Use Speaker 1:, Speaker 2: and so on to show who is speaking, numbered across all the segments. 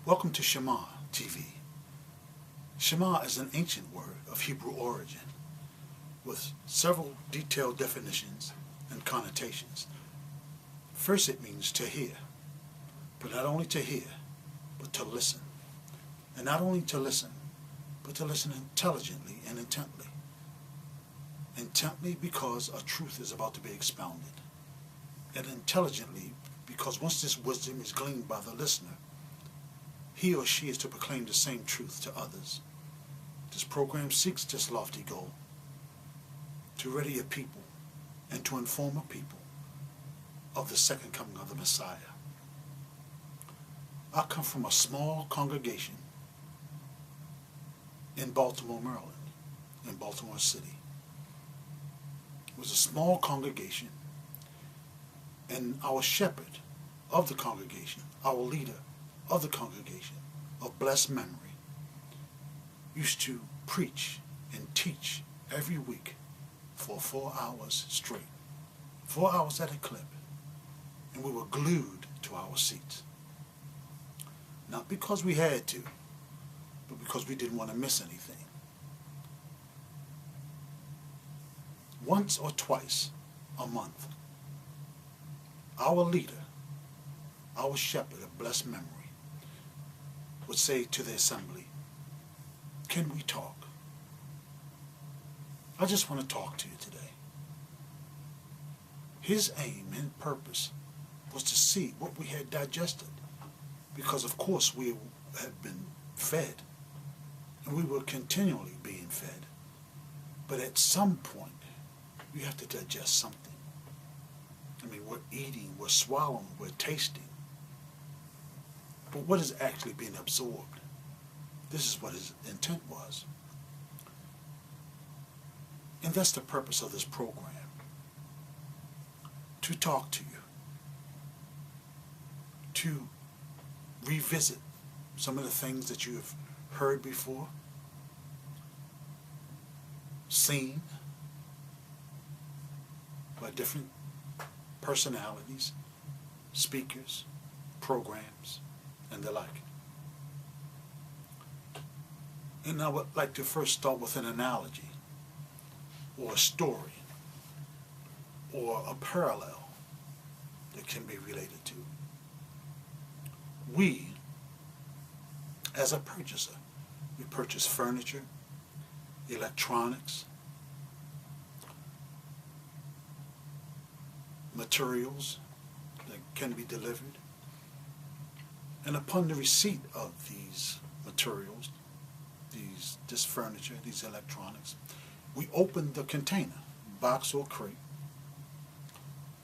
Speaker 1: Welcome to Shema TV. Shema is an ancient word of Hebrew origin with several detailed definitions and connotations. First, it means to hear, but not only to hear, but to listen. And not only to listen, but to listen intelligently and intently. Intently because a truth is about to be expounded, and intelligently because once this wisdom is gleaned by the listener, he or she is to proclaim the same truth to others. This program seeks this lofty goal, to ready a people and to inform a people of the second coming of the Messiah. I come from a small congregation in Baltimore, Maryland, in Baltimore City. It was a small congregation, and our shepherd of the congregation, our leader of the congregation of blessed memory, used to preach and teach every week for 4 hours straight. 4 hours at a clip. And we were glued to our seats. Not because we had to, but because we didn't want to miss anything. Once or twice a month, our leader, our shepherd of blessed memory, would say to the assembly, "Can we talk? I just want to talk to you today." His aim and purpose was to see what we had digested, because of course we had been fed, and we were continually being fed. But at some point, we have to digest something. I mean, we're eating, we're swallowing, we're tasting. But what is actually being absorbed? This is what his intent was. And that's the purpose of this program. To talk to you. To revisit some of the things that you have heard before, seen by different personalities, speakers, programs, and the like. And I would like to first start with an analogy, or a story, or a parallel that can be related to. We, as a purchaser, we purchase furniture, electronics, materials that can be delivered. And upon the receipt of these materials, this furniture, these electronics, we open the container, box or crate,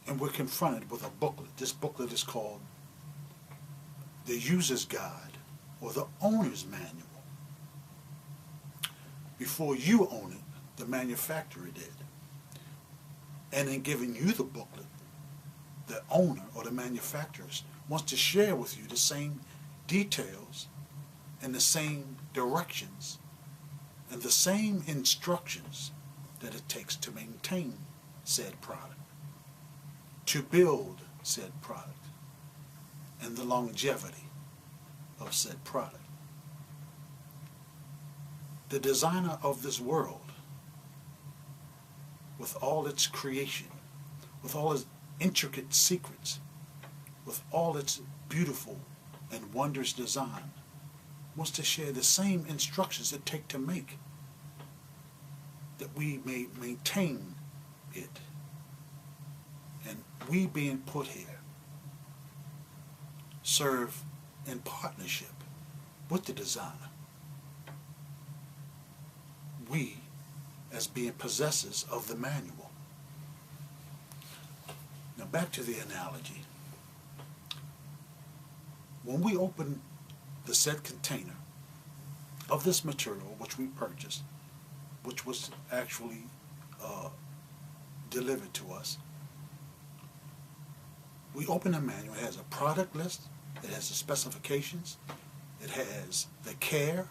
Speaker 1: and we're confronted with a booklet. This booklet is called the User's Guide or the Owner's Manual. Before you own it, the manufacturer did. And in giving you the booklet, the owner or the manufacturer wants to share with you the same details and the same directions and the same instructions that it takes to maintain said product, to build said product, and the longevity of said product. The designer of this world, with all its creation, with all its intricate secrets, with all its beautiful and wondrous design, wants to share the same instructions it takes to make, that we may maintain it. And we being put here serve in partnership with the designer. We, as being possessors of the manual. Now back to the analogy. When we open the said container of this material which we purchased, which was actually delivered to us, we open a manual. It has a product list, it has the specifications, it has the care,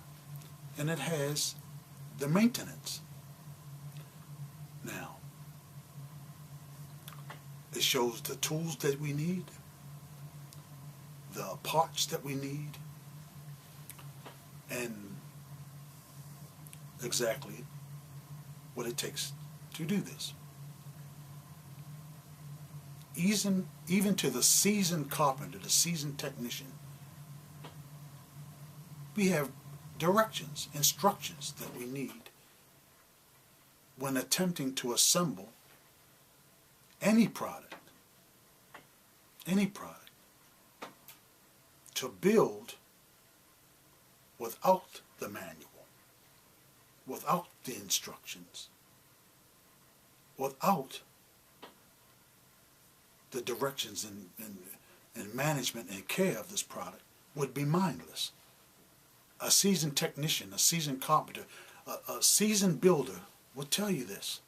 Speaker 1: and it has the maintenance. Now, it shows the tools that we need, the parts that we need, and exactly what it takes to do this. Even to the seasoned carpenter, the seasoned technician, we have directions, instructions that we need when attempting to assemble any product, to build without the manual, without the instructions, without the directions and management and care of this product would be mindless. A seasoned technician, a seasoned carpenter, a seasoned builder will tell you this.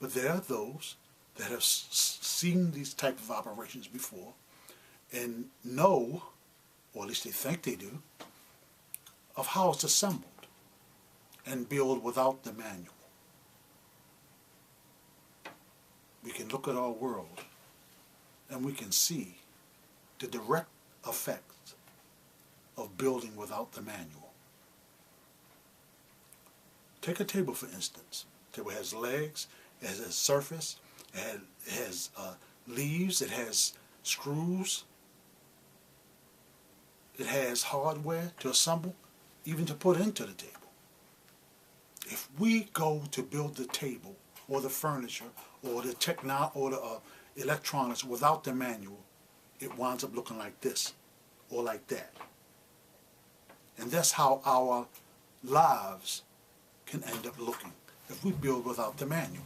Speaker 1: But there are those that have seen these type of operations before and know, or at least they think they do, of how it's assembled and build without the manual. We can look at our world and we can see the direct effects of building without the manual. Take a table, for instance. The table has legs, it has a surface, it has leaves, it has screws, it has hardware to assemble, even to put into the table. If we go to build the table or the furniture or the electronics without the manual, it winds up looking like this or like that. And that's how our lives can end up looking if we build without the manual.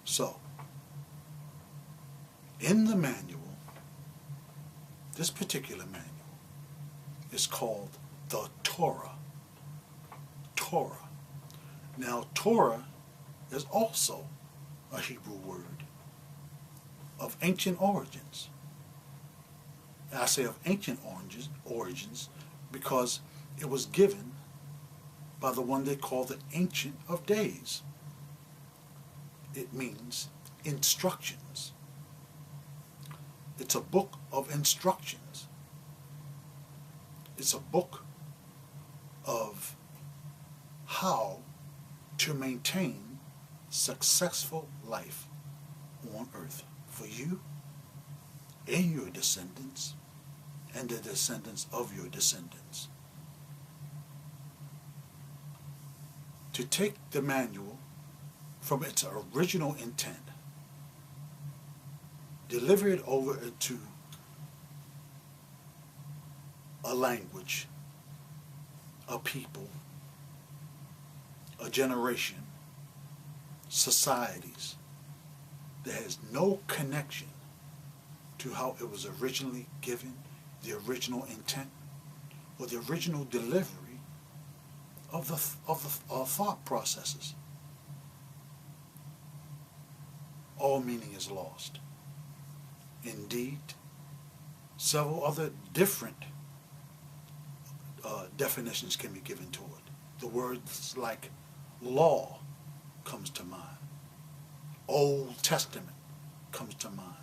Speaker 1: So, in the manual, this particular manual is called the Torah. Torah. Now, Torah is also a Hebrew word of ancient origins. And I say of ancient origins because it was given by the one they call the Ancient of Days. It means instructions. It's a book of instructions. It's a book of how to maintain successful life on earth for you and your descendants and the descendants of your descendants. To take the manual from its original intent, deliver it over into a language, a people, a generation, societies that has no connection to how it was originally given, the original intent, or the original delivery of the thought processes. All meaning is lost. Indeed, several other different definitions can be given to it. The words like law comes to mind. Old Testament comes to mind.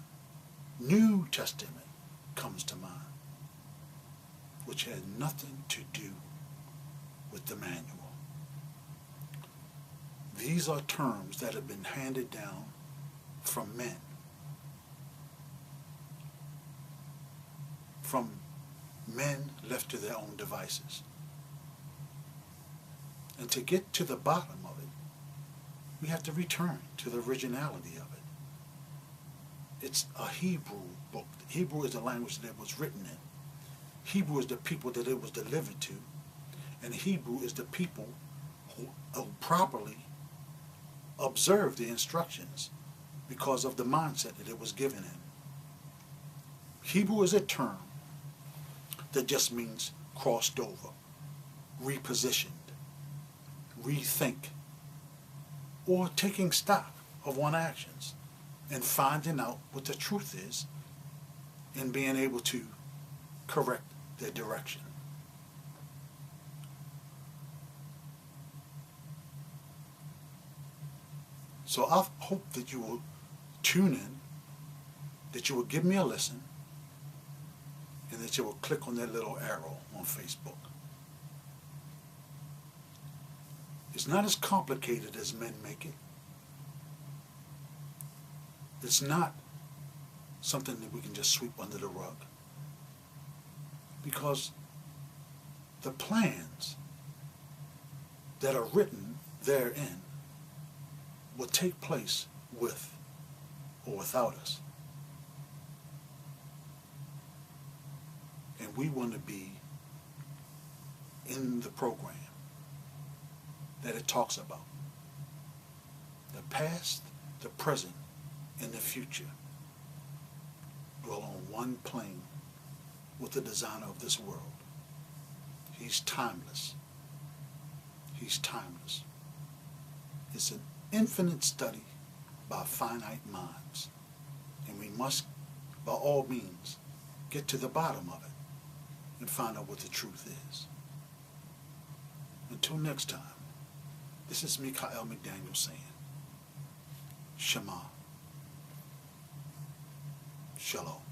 Speaker 1: New Testament comes to mind, which had nothing to do with the manual. These are terms that have been handed down from men, left to their own devices. And to get to the bottom of it, we have to return to the originality of it. It's a Hebrew book. Hebrew is the language that it was written in. Hebrew is the people that it was delivered to. And Hebrew is the people who properly observe the instructions because of the mindset that it was given in. Hebrew is a term that just means crossed over, repositioned, rethink, or taking stock of one's actions and finding out what the truth is and being able to correct their direction. So I hope that you will tune in, that you will give me a listen, and that you will click on that little arrow on Facebook. It's not as complicated as men make it. It's not something that we can just sweep under the rug. Because the plans that are written therein will take place with or without us. And we want to be in the program that it talks about. The past, the present, and the future dwell on one plane with the designer of this world. He's timeless. He's timeless. It's an infinite study by finite minds. And we must, by all means, get to the bottom of it and find out what the truth is. Until next time, this is Mikael McDaniel saying, Shema. Shalom.